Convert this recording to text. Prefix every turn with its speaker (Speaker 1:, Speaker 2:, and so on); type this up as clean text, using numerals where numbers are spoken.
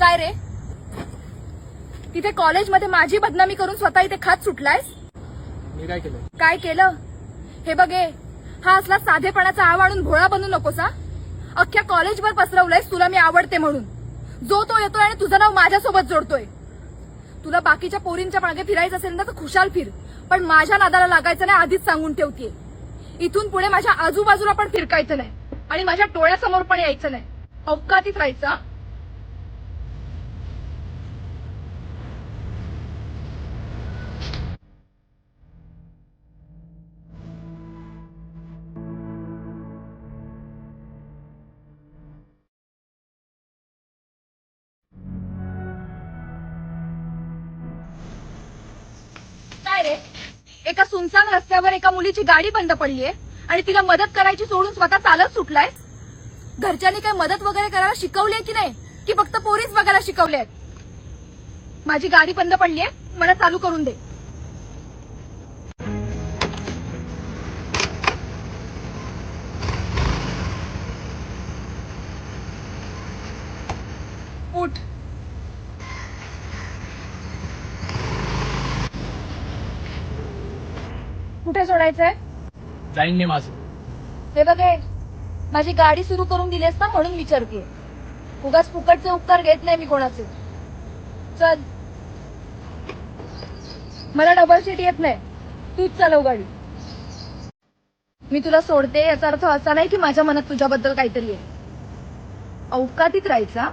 Speaker 1: काय रे, तिथे कॉलेजमध्ये माझी बदनामी करून स्वतः इथे खात सुटलायस?
Speaker 2: मी काय केलं?
Speaker 1: काय केलं हे बघे. हा असला साधेपणाचा आव आणून भोळा बनू नकोसा. अख्ख्या कॉलेजवर पसरवलंयस तुला मी आवडते म्हणून. जो तो येतोय आणि तुझं नाव माझ्यासोबत जोडतोय. तुला बाकीच्या पोरींच्या मागे फिरायचं असेल ना तर खुशाल फिर, पण माझ्या नादाला लागायचं नाही, आधीच सांगून ठेवतेय. इथून पुढे माझ्या आजूबाजूला पण फिरकायचं नाही आणि माझ्या डोळ्यासमोर पण यायचं नाही. अवकातीत राहायचं. काय रे, एका सुनसान रस्त्यावर एका मुलीची गाडी बंद पडलीये आणि तिला मदत करायची सोडून स्वतः चालत सुटलाय. घरच्यांनी काही मदत वगैरे करायला शिकवलीये की नाही, की फक्त पोरीच बघायला शिकवले? माझी गाडी बंद पडलीये, मला चालू करून दे. उठ. कुठे सोडायचंय?
Speaker 2: जाईन मी माझं.
Speaker 1: हे बघे, माझी गाडी सुरू करून दिलीस ना म्हणून विचारते. उगाच फुकटचे उपकार घेत नाही मी कोणाचे. चल. मला डबल सीट येत नाही, तूच चालव गाडी. मी तुला सोडते याचा अर्थ असा नाही की माझ्या मनात तुझ्याबद्दल काहीतरी आहे. अवकातीत राहायचा.